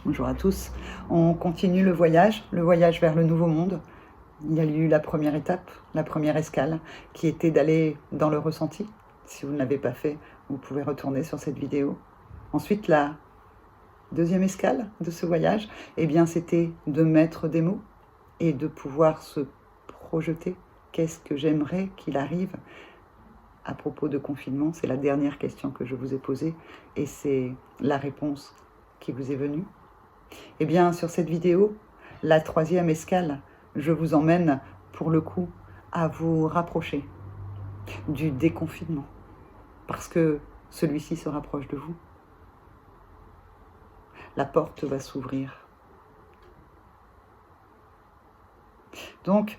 Bonjour à tous. On continue le voyage vers le nouveau monde. Il y a eu la première étape, la première escale, qui était d'aller dans le ressenti. Si vous ne l'avez pas fait, vous pouvez retourner sur cette vidéo. Ensuite, la deuxième escale de ce voyage, eh bien, c'était de mettre des mots et de pouvoir se projeter. Qu'est-ce que j'aimerais qu'il arrive à propos de confinement? C'est la dernière question que je vous ai posée et c'est la réponse qui vous est venue. Eh bien, sur cette vidéo, la troisième escale, je vous emmène pour le coup à vous rapprocher du déconfinement, parce que celui-ci se rapproche de vous. La porte va s'ouvrir. Donc,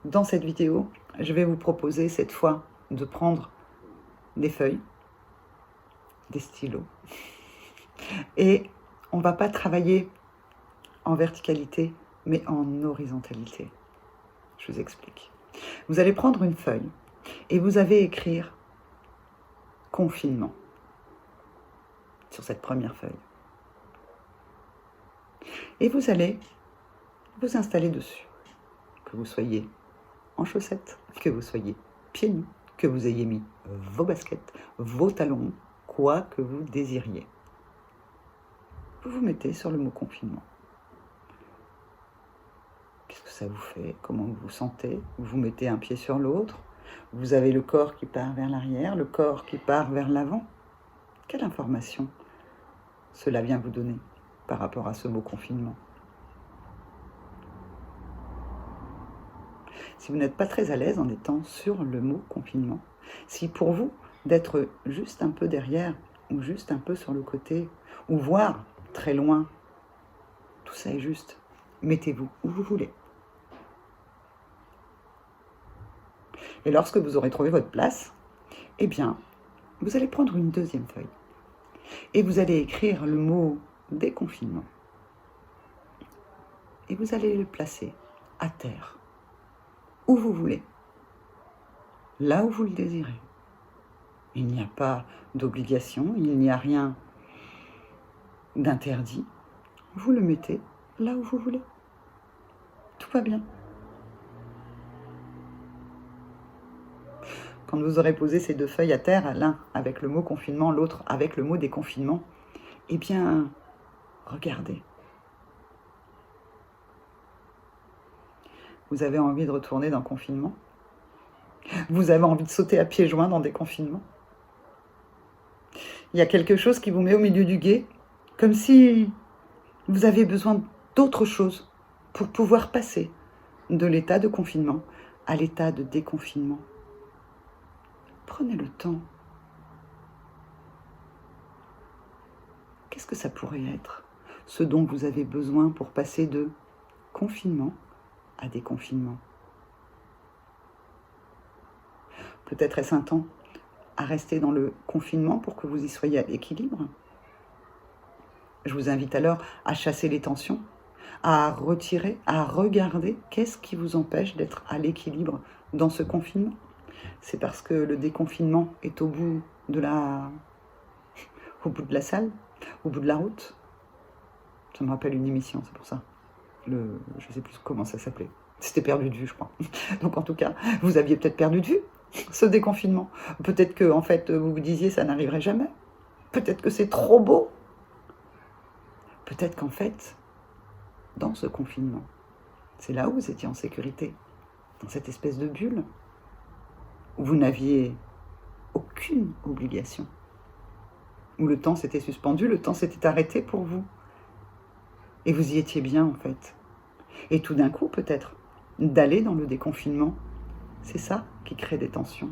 dans cette vidéo, je vais vous proposer cette fois de prendre des feuilles, des stylos, et on ne va pas travailler en verticalité, mais en horizontalité. Je vous explique. Vous allez prendre une feuille et vous allez écrire confinement sur cette première feuille. Et vous allez vous installer dessus. Que vous soyez en chaussettes, que vous soyez pieds nus, que vous ayez mis vos baskets, vos talons, quoi que vous désiriez. Vous vous mettez sur le mot confinement. Qu'est-ce que ça vous fait? Comment vous vous sentez? Vous vous mettez un pied sur l'autre. Vous avez le corps qui part vers l'arrière, le corps qui part vers l'avant. Quelle information cela vient vous donner par rapport à ce mot confinement? Si vous n'êtes pas très à l'aise en étant sur le mot confinement, si pour vous d'être juste un peu derrière ou juste un peu sur le côté ou voir très loin, tout ça est juste, mettez-vous où vous voulez. Et lorsque vous aurez trouvé votre place, eh bien, vous allez prendre une deuxième feuille et vous allez écrire le mot déconfinement. Et vous allez le placer à terre, où vous voulez, là où vous le désirez. Il n'y a pas d'obligation, il n'y a rien d'interdit. Vous le mettez là où vous voulez. Tout va bien. Quand vous aurez posé ces deux feuilles à terre, l'un avec le mot confinement, l'autre avec le mot déconfinement, eh bien, regardez. Vous avez envie de retourner dans le confinement? Vous avez envie de sauter à pieds joints dans des confinements? Il y a quelque chose qui vous met au milieu du gué, comme si vous avez besoin d'autre chose pour pouvoir passer de l'état de confinement à l'état de déconfinement. Prenez le temps. Qu'est-ce que ça pourrait être, ce dont vous avez besoin pour passer de confinement à déconfinement? Peut-être est-ce un temps à rester dans le confinement pour que vous y soyez à l'équilibre? Je vous invite alors à chasser les tensions, à retirer, à regarder qu'est-ce qui vous empêche d'être à l'équilibre dans ce confinement. C'est parce que le déconfinement est au bout de la salle, au bout de la route. Ça me rappelle une émission, c'est pour ça. Je ne sais plus comment ça s'appelait. C'était perdu de vue, je crois. Donc en tout cas, vous aviez peut-être perdu de vue ce déconfinement. Peut-être que en fait, vous vous disiez ça n'arriverait jamais. Peut-être que c'est trop beau. Peut-être qu'en fait, dans ce confinement, c'est là où vous étiez en sécurité, dans cette espèce de bulle, où vous n'aviez aucune obligation, où le temps s'était suspendu, le temps s'était arrêté pour vous. Et vous y étiez bien, en fait. Et tout d'un coup, peut-être, d'aller dans le déconfinement, c'est ça qui crée des tensions.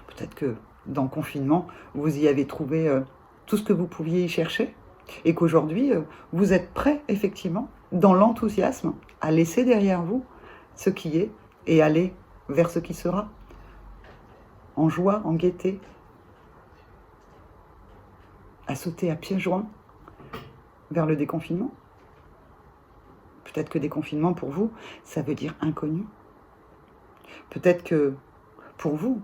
Peut-être que dans le confinement, vous y avez trouvé tout ce que vous pouviez y chercher, et qu'aujourd'hui, vous êtes prêt, effectivement, dans l'enthousiasme, à laisser derrière vous ce qui est et aller vers ce qui sera, en joie, en gaieté, à sauter à pieds joints vers le déconfinement. Peut-être que déconfinement, pour vous, ça veut dire inconnu. Peut-être que, pour vous,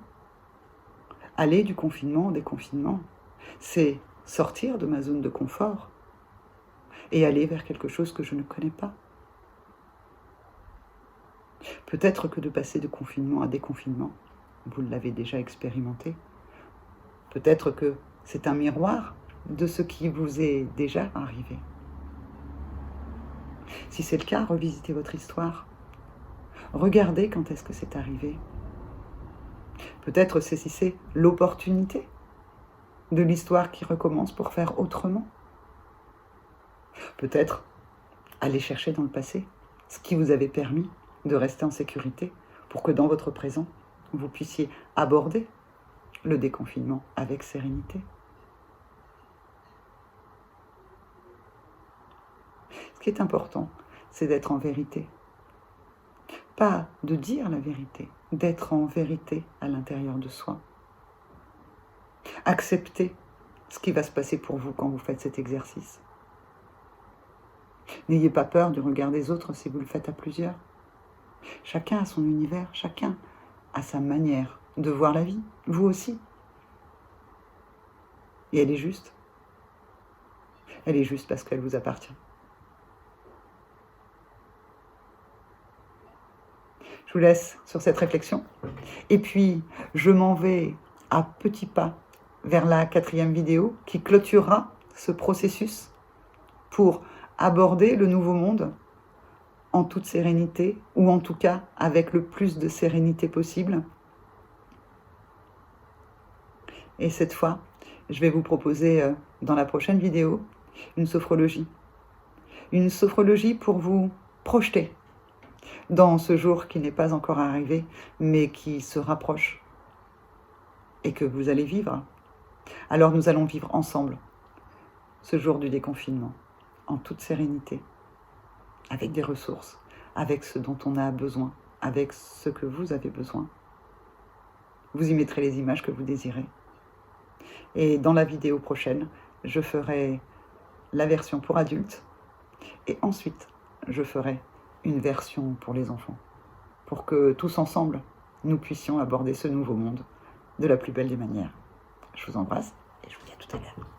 aller du confinement au déconfinement, c'est sortir de ma zone de confort et aller vers quelque chose que je ne connais pas. Peut-être que de passer de confinement à déconfinement, vous l'avez déjà expérimenté. Peut-être que c'est un miroir de ce qui vous est déjà arrivé. Si c'est le cas, revisitez votre histoire. Regardez quand est-ce que c'est arrivé. Peut-être saisissez l'opportunité de l'histoire qui recommence pour faire autrement. Peut-être aller chercher dans le passé ce qui vous avait permis de rester en sécurité pour que dans votre présent, vous puissiez aborder le déconfinement avec sérénité. Ce qui est important, c'est d'être en vérité. Pas de dire la vérité, d'être en vérité à l'intérieur de soi. Acceptez ce qui va se passer pour vous quand vous faites cet exercice. N'ayez pas peur du regard des autres si vous le faites à plusieurs. Chacun a son univers, chacun a sa manière de voir la vie, vous aussi. Et elle est juste. Elle est juste parce qu'elle vous appartient. Je vous laisse sur cette réflexion. Et puis, je m'en vais à petits pas vers la 4e vidéo qui clôturera ce processus pour aborder le nouveau monde en toute sérénité, ou en tout cas avec le plus de sérénité possible. Et cette fois, je vais vous proposer dans la prochaine vidéo une sophrologie. Une sophrologie pour vous projeter dans ce jour qui n'est pas encore arrivé, mais qui se rapproche et que vous allez vivre. Alors nous allons vivre ensemble ce jour du déconfinement, en toute sérénité, avec des ressources, avec ce dont on a besoin, avec ce que vous avez besoin. Vous y mettrez les images que vous désirez. Et dans la vidéo prochaine, je ferai la version pour adultes et ensuite je ferai une version pour les enfants, pour que tous ensemble, nous puissions aborder ce nouveau monde de la plus belle des manières. Je vous embrasse et je vous dis à tout à l'heure.